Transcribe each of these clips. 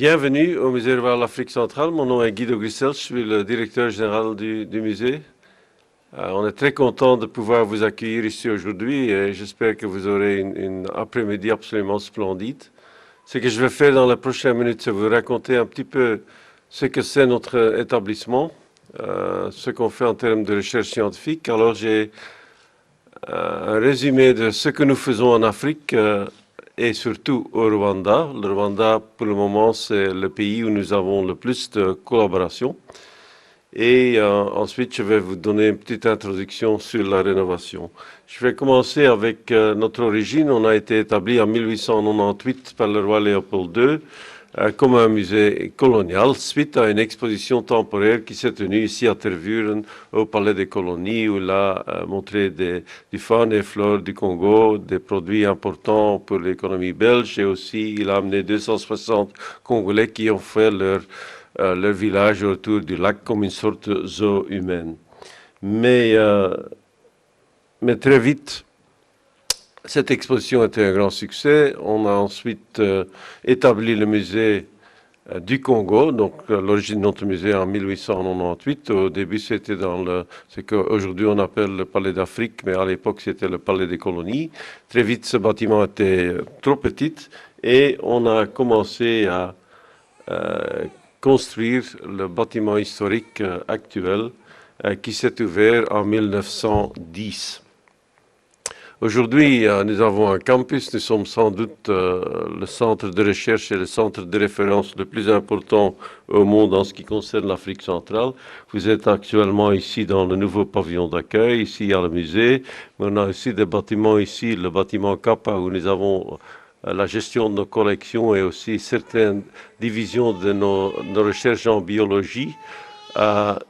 Bienvenue au Musée de l'Afrique centrale. Mon nom est Guido Grissel, je suis le directeur général du musée. On est très content de pouvoir vous accueillir ici aujourd'hui et j'espère que vous aurez une après-midi absolument splendide. Ce que je vais faire dans les prochaines minutes, c'est vous raconter un petit peu ce que c'est notre établissement, ce qu'on fait en termes de recherche scientifique. Alors j'ai un résumé de ce que nous faisons en Afrique et surtout au Rwanda. Le Rwanda, pour le moment, c'est le pays où nous avons le plus de collaboration. Et ensuite, je vais vous donner une petite introduction sur la rénovation. Je vais commencer avec notre origine. On a été établi en 1898 par le roi Léopold II comme un musée colonial suite à une exposition temporaire qui s'est tenue ici à Tervuren au Palais des Colonies où il a montré du faune et flore du Congo, des produits importants pour l'économie belge et aussi il a amené 260 Congolais qui ont fait leur village autour du lac comme une sorte de zoo humaine. Mais très vite, cette exposition était un grand succès. On a ensuite établi le musée du Congo, donc l'origine de notre musée en 1898. Au début, c'était dans ce qu'aujourd'hui on appelle le Palais d'Afrique, mais à l'époque, c'était le Palais des Colonies. Très vite, ce bâtiment était trop petit et on a commencé à construire le bâtiment historique actuel qui s'est ouvert en 1910. Aujourd'hui, nous avons un campus, nous sommes sans doute le centre de recherche et le centre de référence le plus important au monde en ce qui concerne l'Afrique centrale. Vous êtes actuellement ici dans le nouveau pavillon d'accueil, ici à le musée, mais on a aussi des bâtiments ici, le bâtiment Kappa où nous avons la gestion de nos collections et aussi certaines divisions de nos recherches en biologie.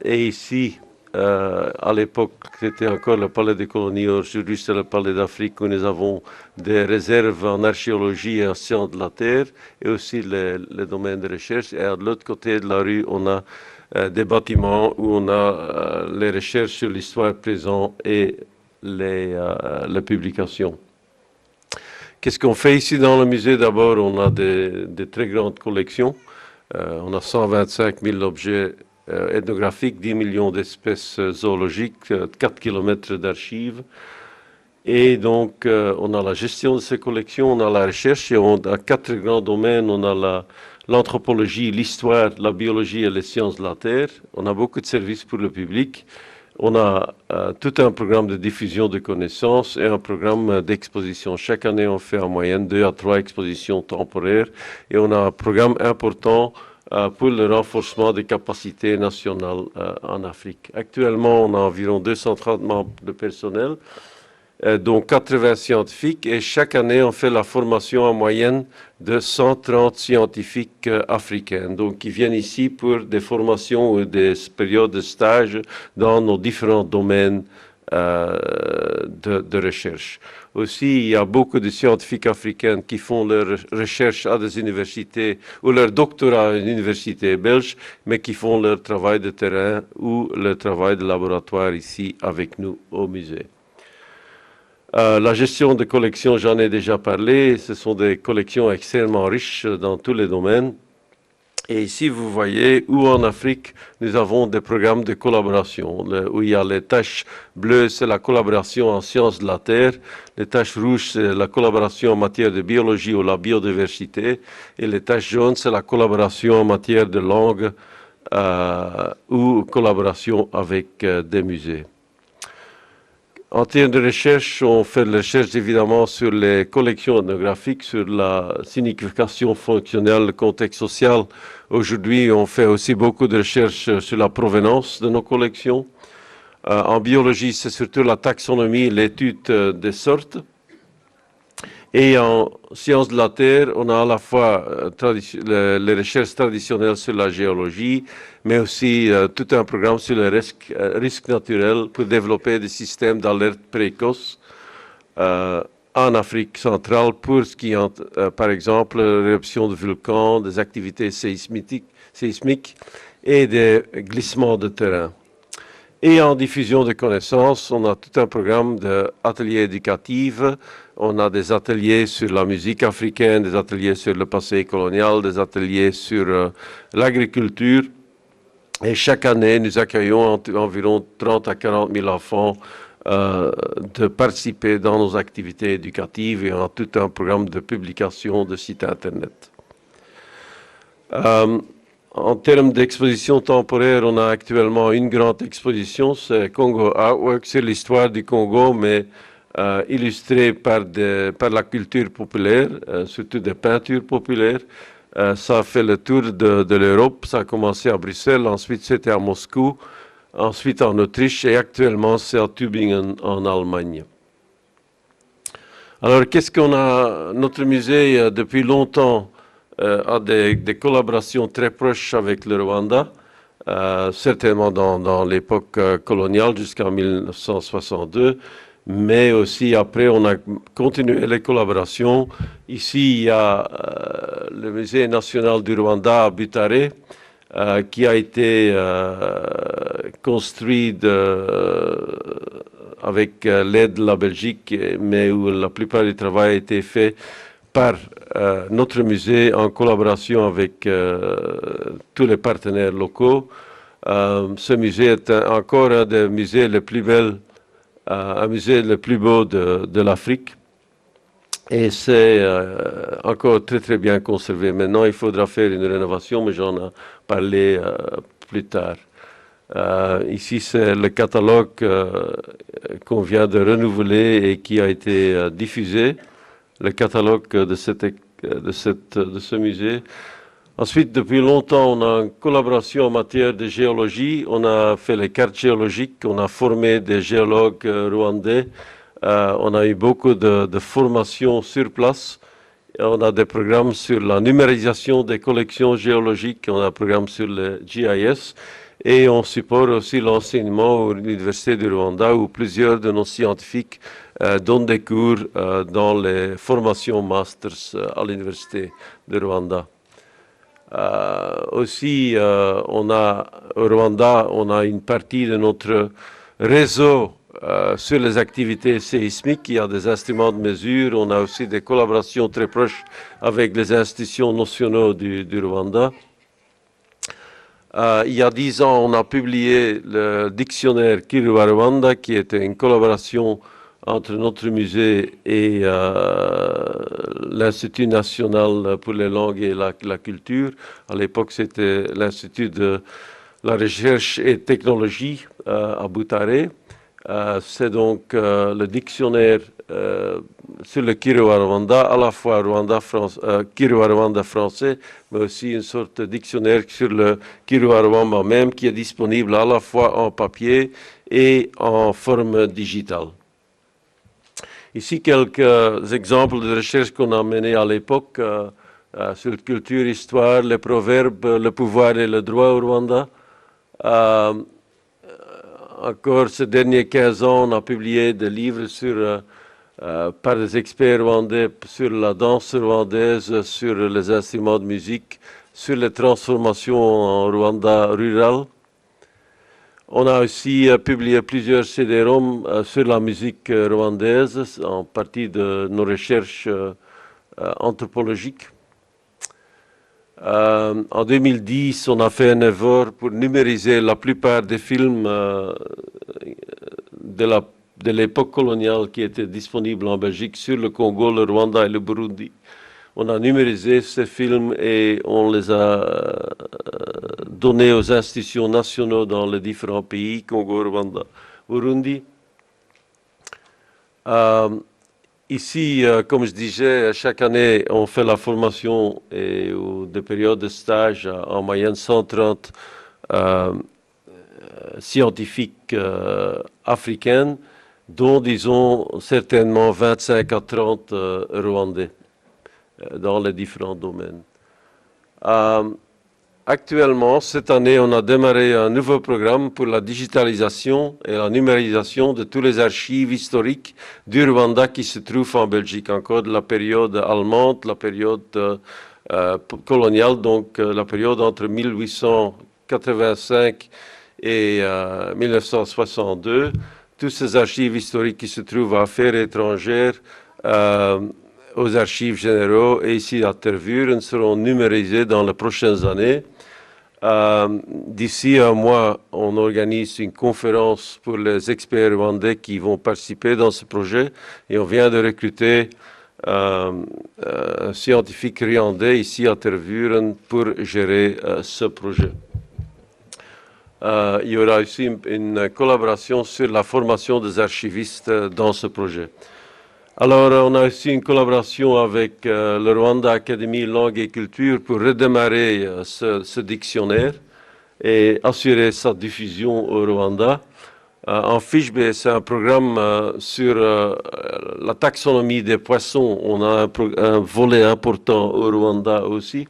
Et ici, à l'époque, c'était encore le Palais des Colonies. Aujourd'hui, c'est le Palais d'Afrique où nous avons des réserves en archéologie et en sciences de la Terre et aussi les domaines de recherche. Et de l'autre côté de la rue, on a des bâtiments où on a les recherches sur l'histoire présente et les publications. Qu'est-ce qu'on fait ici dans le musée? D'abord, on a des très grandes collections. On a 125 000 objets ethnographiques, 10 millions d'espèces zoologiques, 4 km d'archives. Et donc, on a la gestion de ces collections, on a la recherche et on a 4 grands domaines. On a l'anthropologie, l'histoire, la biologie et les sciences de la Terre. On a beaucoup de services pour le public. On a tout un programme de diffusion de connaissances et un programme d'exposition. Chaque année, on fait en moyenne 2 à 3 expositions temporaires et on a un programme important pour le renforcement des capacités nationales en Afrique. Actuellement, on a environ 230 membres de personnel, dont 80 scientifiques, et chaque année, on fait la formation en moyenne de 130 scientifiques africains, donc qui viennent ici pour des formations ou des périodes de stage dans nos différents domaines de recherche. Aussi, il y a beaucoup de scientifiques africains qui font leur recherche à des universités ou leur doctorat à une université belge, mais qui font leur travail de terrain ou leur travail de laboratoire ici avec nous au musée. La gestion de collections, j'en ai déjà parlé. Ce sont des collections extrêmement riches dans tous les domaines. Et ici, vous voyez où en Afrique, nous avons des programmes de collaboration. Où il y a les taches bleues, c'est la collaboration en sciences de la Terre. Les taches rouges, c'est la collaboration en matière de biologie ou la biodiversité. Et les taches jaunes, c'est la collaboration en matière de langue ou collaboration avec des musées. En termes de recherche, on fait de la recherche évidemment sur les collections ethnographiques, sur la signification fonctionnelle, le contexte social. Aujourd'hui, on fait aussi beaucoup de recherches sur la provenance de nos collections. En biologie, c'est surtout la taxonomie, l'étude des sortes. Et en sciences de la Terre, on a à la fois les recherches traditionnelles sur la géologie, mais aussi tout un programme sur les risques naturels pour développer des systèmes d'alerte précoce en Afrique centrale pour ce qui est, par exemple, l'éruption de volcans, des activités sismiques et des glissements de terrain. Et en diffusion de connaissances, on a tout un programme d'ateliers éducatifs. On a des ateliers sur la musique africaine, des ateliers sur le passé colonial, des ateliers sur l'agriculture. Et chaque année, nous accueillons environ 30 à 40 000 enfants de participer dans nos activités éducatives et on a tout un programme de publication de sites Internet. En termes d'exposition temporaire, on a actuellement une grande exposition, c'est Congo Artwork, c'est l'histoire du Congo, mais illustrée par la culture populaire, surtout des peintures populaires. Ça a fait le tour de l'Europe, ça a commencé à Bruxelles, ensuite c'était à Moscou, ensuite en Autriche et actuellement c'est à Tübingen en Allemagne. Alors qu'est-ce qu'on a? Notre musée depuis longtemps a des collaborations très proches avec le Rwanda, certainement dans l'époque coloniale jusqu'en 1962, mais aussi après on a continué les collaborations. Ici il y a le musée national du Rwanda à Butare, qui a été construit avec l'aide de la Belgique, mais où la plupart du travail a été fait par notre musée en collaboration avec tous les partenaires locaux. Ce musée est encore un des musées les plus beaux, un musée le plus beau de l'Afrique. Et c'est encore très très bien conservé. Maintenant, il faudra faire une rénovation, mais j'en ai parlé plus tard. Ici, c'est le catalogue qu'on vient de renouveler et qui a été diffusé, le catalogue de ce musée. Ensuite, depuis longtemps, on a une collaboration en matière de géologie. On a fait les cartes géologiques, on a formé des géologues rwandais. On a eu beaucoup de formations sur place. On a des programmes sur la numérisation des collections géologiques. On a un programme sur le GIS. Et on supporte aussi l'enseignement à l'Université du Rwanda où plusieurs de nos scientifiques donnent des cours dans les formations masters à l'Université du Rwanda. Aussi, au Rwanda, on a une partie de notre réseau sur les activités séismiques. Il y a des instruments de mesure. On a aussi des collaborations très proches avec les institutions nationales du Rwanda. Il y a 10 ans, on a publié le dictionnaire Kinyarwanda, qui était une collaboration entre notre musée et l'Institut national pour les langues et la culture. À l'époque, c'était l'Institut de la recherche et technologie à Butare. C'est donc le dictionnaire sur le Kinyarwanda, à la fois Kinyarwanda français, mais aussi une sorte de dictionnaire sur le Kinyarwanda même, qui est disponible à la fois en papier et en forme digitale. Ici, quelques exemples de recherches qu'on a menées à l'époque sur culture, histoire, les proverbes, le pouvoir et le droit au Rwanda. Encore ces derniers 15 ans, on a publié des livres par des experts rwandais sur la danse rwandaise, sur les instruments de musique, sur les transformations en Rwanda rural. On a aussi publié plusieurs CD-ROM sur la musique rwandaise, en partie de nos recherches anthropologiques. En 2010, on a fait un effort pour numériser la plupart des films de l'époque coloniale qui étaient disponibles en Belgique sur le Congo, le Rwanda et le Burundi. On a numérisé ces films et on les a donnés aux institutions nationales dans les différents pays, Congo, Rwanda, Burundi. Ici, comme je disais, chaque année, on fait la formation et des périodes de stage en moyenne 130 scientifiques africaines, dont, disons, certainement 25 à 30 Rwandais dans les différents domaines. Actuellement, cette année, on a démarré un nouveau programme pour la digitalisation et la numérisation de tous les archives historiques du Rwanda qui se trouvent en Belgique, encore de la période allemande, la période coloniale, donc la période entre 1885 et 1962. Toutes ces archives historiques qui se trouvent à Affaires étrangères, aux archives généraux et ici à Tervuren seront numérisées dans les prochaines années. D'ici un mois, on organise une conférence pour les experts rwandais qui vont participer dans ce projet et on vient de recruter un scientifique rwandais ici à Tervuren pour gérer ce projet. Il y aura aussi une collaboration sur la formation des archivistes dans ce projet. Alors, on a aussi une collaboration avec le Rwanda Academy Langue et Culture pour redémarrer ce dictionnaire et assurer sa diffusion au Rwanda. En Fishbe, c'est un programme sur la taxonomie des poissons. On a un volet important au Rwanda aussi.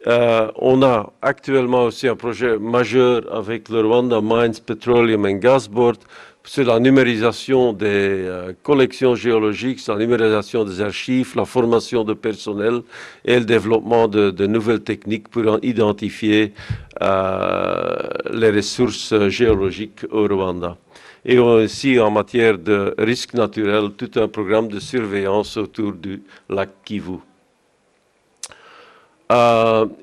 On a actuellement aussi un projet majeur avec le Rwanda Mines Petroleum and Gas Board sur la numérisation des collections géologiques, la numérisation des archives, la formation de personnel et le développement de nouvelles techniques pour identifier les ressources géologiques au Rwanda. Et aussi en matière de risques naturels, tout un programme de surveillance autour du lac Kivu.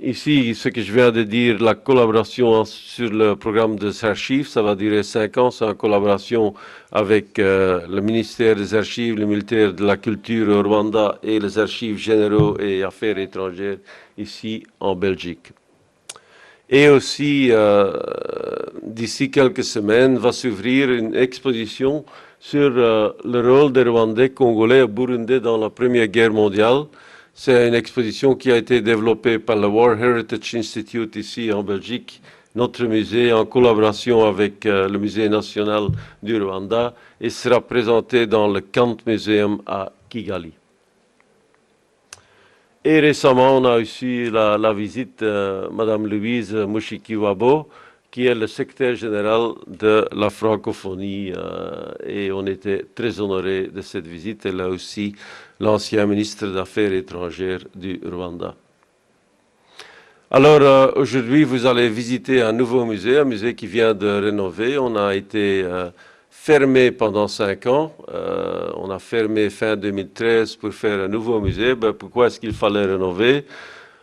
Ici, ce que je viens de dire, la collaboration sur le programme des archives, ça va durer 5 ans. C'est en collaboration avec le ministère des Archives, le ministère de la Culture au Rwanda et les archives généraux et affaires étrangères ici en Belgique. Et aussi, d'ici quelques semaines, va s'ouvrir une exposition sur le rôle des Rwandais, Congolais et Burundais dans la Première Guerre mondiale. C'est une exposition qui a été développée par le War Heritage Institute ici en Belgique, notre musée en collaboration avec le Musée national du Rwanda et sera présentée dans le Kant Museum à Kigali. Et récemment, on a aussi la visite de Mme Louise Mushikiwabo, qui est le secrétaire général de la francophonie et on était très honorés de cette visite. Elle a aussi l'ancien ministre des Affaires étrangères du Rwanda. Alors aujourd'hui, vous allez visiter un nouveau musée, un musée qui vient de rénover. On a été fermé pendant 5 ans. On a fermé fin 2013 pour faire un nouveau musée. Pourquoi est-ce qu'il fallait rénover?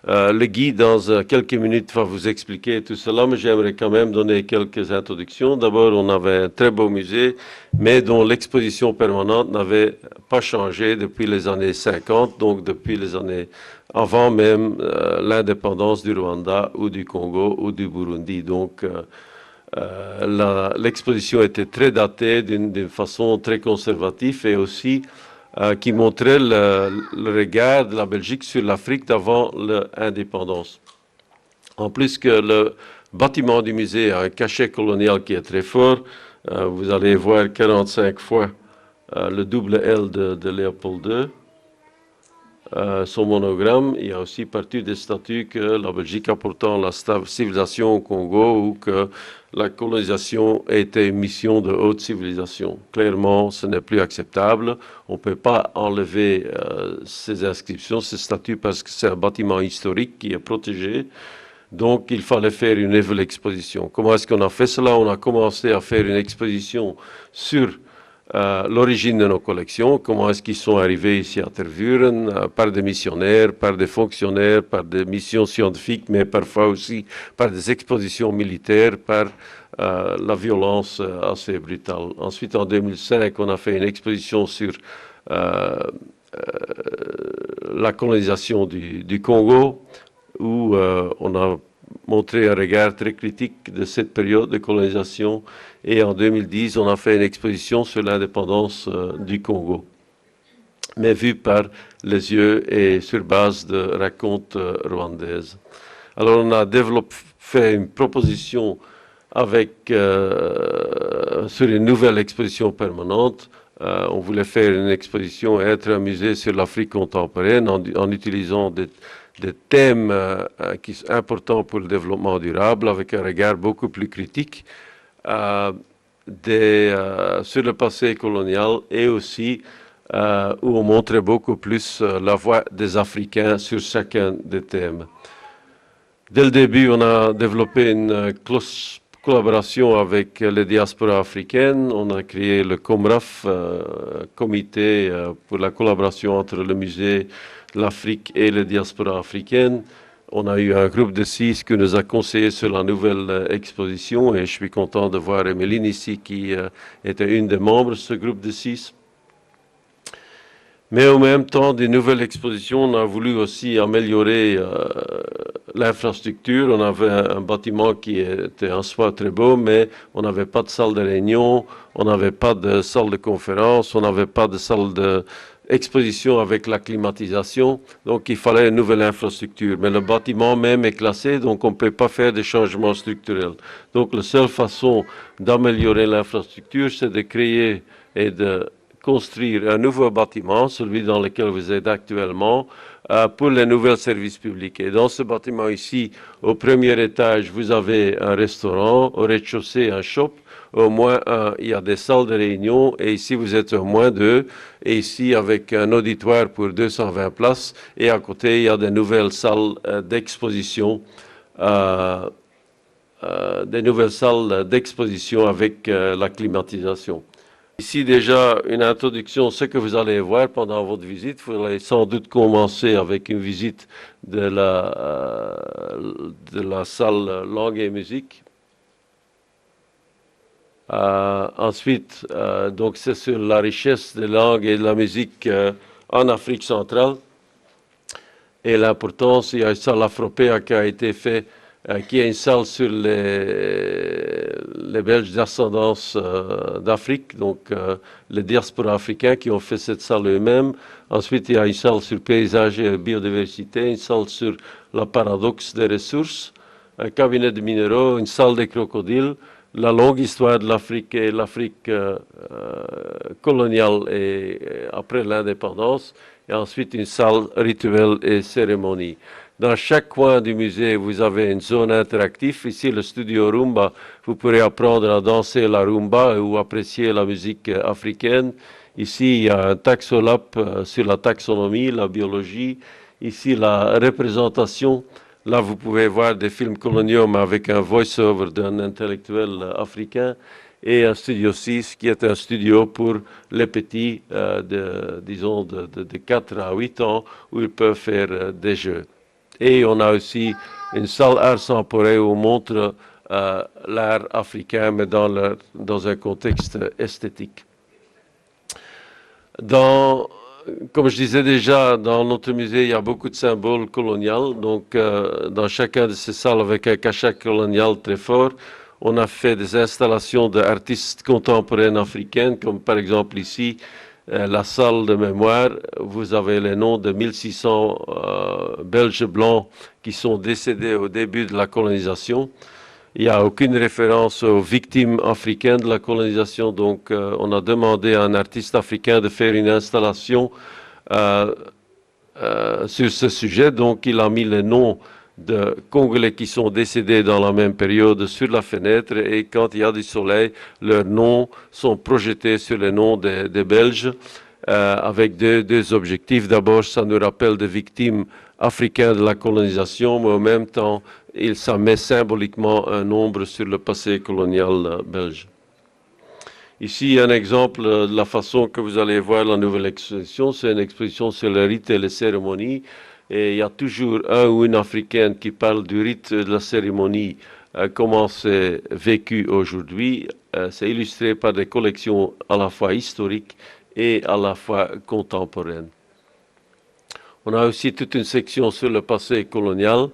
Le guide, dans quelques minutes, va vous expliquer tout cela, mais j'aimerais quand même donner quelques introductions. D'abord, on avait un très beau musée, mais dont l'exposition permanente n'avait pas changé depuis les années 50, donc depuis les années avant même l'indépendance du Rwanda ou du Congo ou du Burundi. Donc, l'exposition était très datée d'une façon très conservative et aussi qui montrait le regard de la Belgique sur l'Afrique d'avant l'indépendance. En plus que le bâtiment du musée a un cachet colonial qui est très fort, vous allez voir 45 fois le double L de Léopold II. Son monogramme, il y a aussi partie des statuts que la Belgique apportant la civilisation au Congo ou que la colonisation était une mission de haute civilisation. Clairement, ce n'est plus acceptable. On ne peut pas enlever ces inscriptions, ces statuts, parce que c'est un bâtiment historique qui est protégé. Donc, il fallait faire une nouvelle exposition. Comment est-ce qu'on a fait cela? On a commencé à faire une exposition sur l'origine de nos collections, comment est-ce qu'ils sont arrivés ici à Tervuren, par des missionnaires, par des fonctionnaires, par des missions scientifiques, mais parfois aussi par des expositions militaires, par la violence assez brutale. Ensuite, en 2005, on a fait une exposition sur la colonisation du Congo, où on a montré un regard très critique de cette période de colonisation. Et en 2010, on a fait une exposition sur l'indépendance du Congo, mais vue par les yeux et sur base de racontes rwandaises. Alors, on a fait une proposition avec, sur une nouvelle exposition permanente. On voulait faire une exposition, être un musée sur l'Afrique contemporaine en utilisant des thèmes qui sont importants pour le développement durable, avec un regard beaucoup plus critique sur le passé colonial et aussi où on montrait beaucoup plus la voix des Africains sur chacun des thèmes. Dès le début, on a développé une collaboration avec les diasporas africaines. On a créé le COMRAF, comité pour la collaboration entre le musée de l'Afrique et les diasporas africaines. On a eu un groupe de 6 qui nous a conseillé sur la nouvelle exposition et je suis content de voir Emeline ici qui était une des membres de ce groupe de 6. Mais en même temps, des nouvelles expositions, on a voulu aussi améliorer l'infrastructure. On avait un bâtiment qui était en soi très beau, mais on n'avait pas de salle de réunion, on n'avait pas de salle de conférence, on n'avait pas de salle d'exposition avec la climatisation. Donc il fallait une nouvelle infrastructure. Mais le bâtiment même est classé, donc on ne peut pas faire des changements structurels. Donc la seule façon d'améliorer l'infrastructure, c'est de créer et de construire un nouveau bâtiment, celui dans lequel vous êtes actuellement, pour les nouveaux services publics. Et dans ce bâtiment ici, au premier étage, vous avez un restaurant, au rez-de-chaussée, un shop, au moins il y a des salles de réunion, et ici vous êtes au moins 2, et ici avec un auditoire pour 220 places, et à côté il y a des nouvelles salles d'exposition, avec la climatisation. Ici déjà une introduction, ce que vous allez voir pendant votre visite. Vous allez sans doute commencer avec une visite de la salle langue et musique. Ensuite, donc c'est sur la richesse des langues et de la musique en Afrique centrale. Et l'importance, il y a une salle afropéa qui a été faite, qui est une salle sur les Belges d'ascendance d'Afrique, donc les diasporas africains qui ont fait cette salle eux-mêmes. Ensuite, il y a une salle sur paysage et biodiversité, une salle sur la paradoxe des ressources, un cabinet de minéraux, une salle des crocodiles, la longue histoire de l'Afrique et l'Afrique coloniale et après l'indépendance, et ensuite une salle rituelle et cérémonie. Dans chaque coin du musée, vous avez une zone interactive. Ici, le studio Rumba, vous pourrez apprendre à danser la rumba ou apprécier la musique africaine. Ici, il y a un taxolab sur la taxonomie, la biologie. Ici, la représentation. Là, vous pouvez voir des films coloniaux avec un voice-over d'un intellectuel africain. Et un studio 6 qui est un studio pour les petits, disons, de 4 à 8 ans, où ils peuvent faire des jeux. Et on a aussi une salle art temporaire où on montre l'art africain, mais dans un contexte esthétique. Comme je disais déjà, dans notre musée, il y a beaucoup de symboles coloniaux. Donc, dans chacun de ces salles, avec un cachet colonial très fort, on a fait des installations d'artistes contemporains africains, comme par exemple ici, la salle de mémoire. Vous avez les noms de 1600 Belges blancs qui sont décédés au début de la colonisation. Il n'y a aucune référence aux victimes africaines de la colonisation, donc on a demandé à un artiste africain de faire une installation sur ce sujet. Donc il a mis les noms de Congolais qui sont décédés dans la même période sur la fenêtre, et quand il y a du soleil, leurs noms sont projetés sur les noms des Belges avec deux objectifs. D'abord, ça nous rappelle des victimes africaines de la colonisation, mais en même temps, ça met symboliquement un nombre sur le passé colonial belge. Ici, un exemple de la façon que vous allez voir la nouvelle exposition. C'est une exposition sur le rite et les cérémonies. Et il y a toujours un ou une africaine qui parle du rite de la cérémonie, comment c'est vécu aujourd'hui. C'est illustré par des collections à la fois historiques et à la fois contemporaines. On a aussi toute une section sur le passé colonial.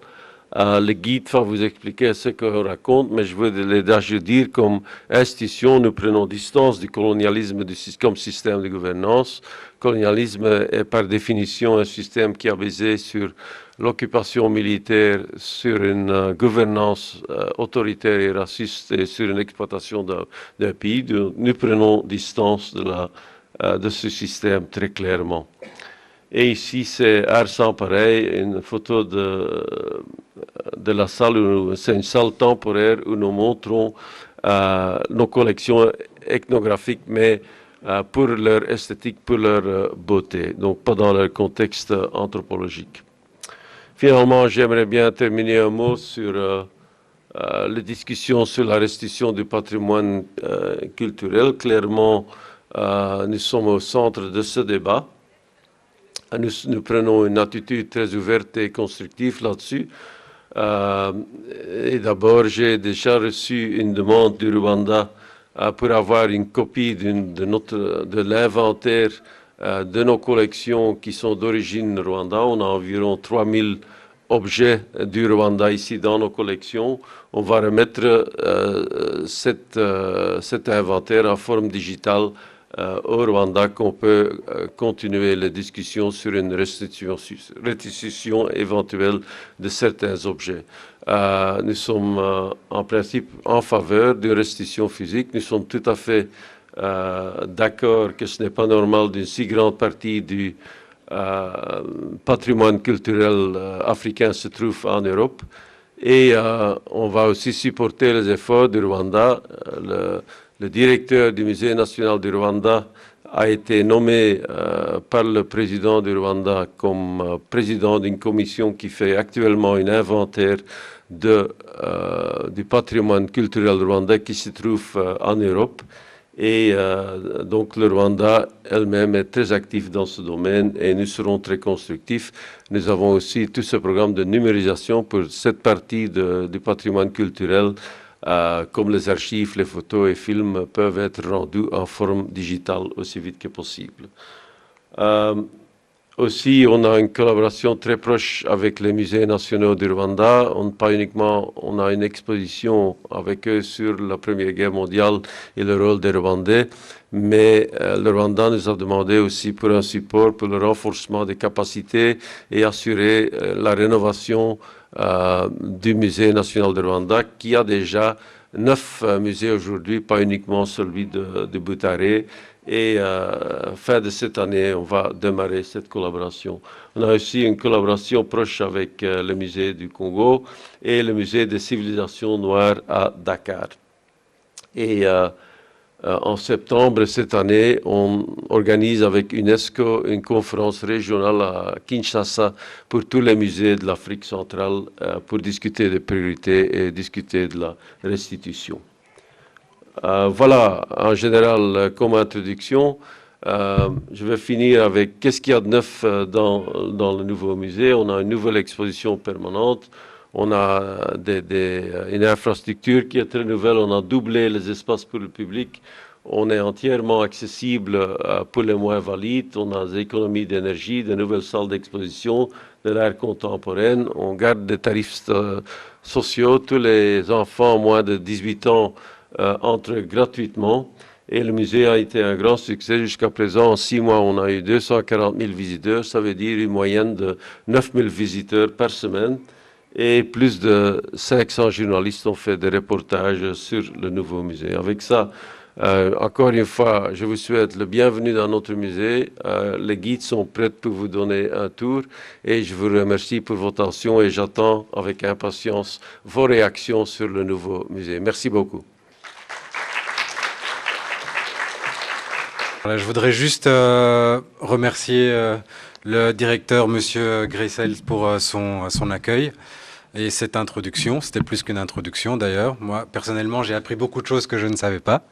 Le guide va vous expliquer ce qu'on raconte, mais je veux déjà dire comme institution, nous prenons distance du colonialisme comme système de gouvernance. Le colonialisme est par définition un système qui est basé sur l'occupation militaire, sur une gouvernance autoritaire et raciste et sur une exploitation d'un pays. Nous prenons distance de ce système très clairement. Et ici, c'est art sans pareil, une photo de la salle, c'est une salle temporaire où nous montrons nos collections ethnographiques, mais pour leur esthétique, pour leur beauté, donc pas dans leur contexte anthropologique. Finalement, j'aimerais bien terminer un mot sur les discussions sur la restitution du patrimoine culturel. Clairement, nous sommes au centre de ce débat. Nous prenons une attitude très ouverte et constructive là-dessus. Et d'abord, j'ai déjà reçu une demande du Rwanda pour avoir une copie de l'inventaire de nos collections qui sont d'origine Rwanda. On a environ 3000 objets du Rwanda ici dans nos collections. On va remettre cet inventaire en forme digitale au Rwanda, qu'on peut continuer les discussions sur une restitution éventuelle de certains objets. Nous sommes en principe en faveur d'une restitution physique. Nous sommes tout à fait d'accord que ce n'est pas normal d'une si grande partie du patrimoine culturel africain se trouve en Europe. Et on va aussi supporter les efforts du Rwanda. Le directeur du Musée national du Rwanda a été nommé par le président du Rwanda comme président d'une commission qui fait actuellement un inventaire du patrimoine culturel rwandais qui se trouve en Europe. Et donc le Rwanda elle-même est très actif dans ce domaine et nous serons très constructifs. Nous avons aussi tout ce programme de numérisation pour cette partie du patrimoine culturel, comme les archives, les photos et films peuvent être rendus en forme digitale aussi vite que possible. Aussi, on a une collaboration très proche avec les musées nationaux du Rwanda. On a une exposition avec eux sur la Première Guerre mondiale et le rôle des Rwandais, mais le Rwanda nous a demandé aussi pour un support pour le renforcement des capacités et assurer la rénovation du Musée national du Rwanda, qui a déjà 9 musées aujourd'hui, pas uniquement celui de Butare. Et fin de cette année, on va démarrer cette collaboration. On a aussi une collaboration proche avec le musée du Congo et le musée des civilisations noires à Dakar. Et en septembre cette année, on organise avec UNESCO une conférence régionale à Kinshasa pour tous les musées de l'Afrique centrale pour discuter des priorités et discuter de la restitution. Voilà, en général, comme introduction. Je vais finir avec qu'est-ce qu'il y a de neuf dans le nouveau musée. On a une nouvelle exposition permanente. On a une infrastructure qui est très nouvelle. On a doublé les espaces pour le public. On est entièrement accessible pour les moins valides. On a des économies d'énergie, de nouvelles salles d'exposition, de l'art contemporain. On garde des tarifs sociaux. Tous les enfants moins de 18 ans entrent gratuitement. Et le musée a été un grand succès. Jusqu'à présent, en 6 mois, on a eu 240 000 visiteurs. Ça veut dire une moyenne de 9 000 visiteurs par semaine. Et plus de 500 journalistes ont fait des reportages sur le nouveau musée. Avec ça, encore une fois, je vous souhaite le bienvenu dans notre musée. Les guides sont prêts pour vous donner un tour. Et je vous remercie pour votre attention et j'attends avec impatience vos réactions sur le nouveau musée. Merci beaucoup. Voilà, je voudrais juste remercier le directeur, Monsieur Gressels, pour son accueil et cette introduction. C'était plus qu'une introduction d'ailleurs. Moi, personnellement, j'ai appris beaucoup de choses que je ne savais pas.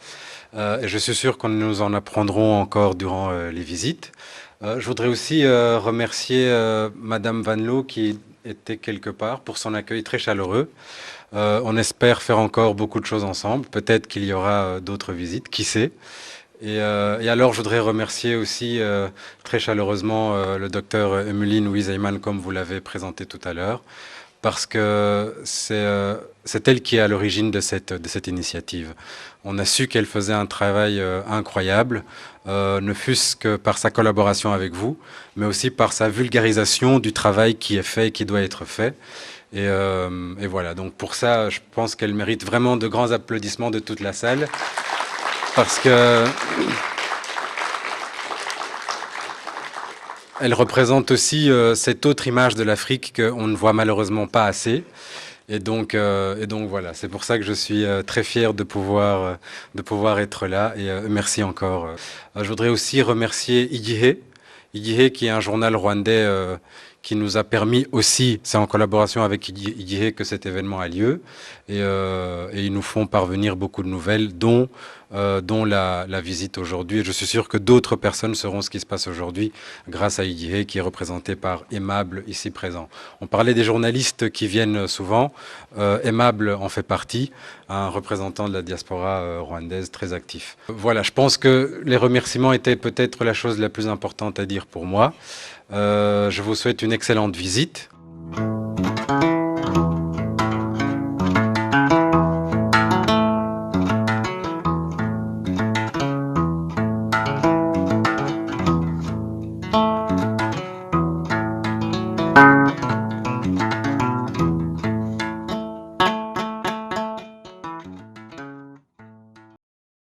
Et je suis sûr que nous en apprendrons encore durant les visites. Je voudrais aussi remercier Madame Van Loo qui était quelque part pour son accueil très chaleureux. On espère faire encore beaucoup de choses ensemble. Peut-être qu'il y aura d'autres visites, qui sait. Et alors, je voudrais remercier aussi très chaleureusement le docteur Emeline Louise-Eyman, comme vous l'avez présenté tout à l'heure, parce que c'est elle qui est à l'origine de cette initiative. On a su qu'elle faisait un travail incroyable, ne fût-ce que par sa collaboration avec vous, mais aussi par sa vulgarisation du travail qui est fait et qui doit être fait. Et voilà, donc pour ça, je pense qu'elle mérite vraiment de grands applaudissements de toute la salle. Parce que elle représente aussi cette autre image de l'Afrique qu'on ne voit malheureusement pas assez. Et donc voilà, c'est pour ça que je suis très fier de pouvoir être là. Et merci encore. Je voudrais aussi remercier Igihe qui est un journal rwandais qui nous a permis aussi, c'est en collaboration avec IDIHE que cet événement a lieu, et ils nous font parvenir beaucoup de nouvelles, dont la visite aujourd'hui. Et je suis sûr que d'autres personnes sauront ce qui se passe aujourd'hui grâce à IDIHE, qui est représenté par Aimable ici présent. On parlait des journalistes qui viennent souvent. Aimable en fait partie, un représentant de la diaspora rwandaise très actif. Voilà, je pense que les remerciements étaient peut-être la chose la plus importante à dire pour moi. Je vous souhaite une excellente visite.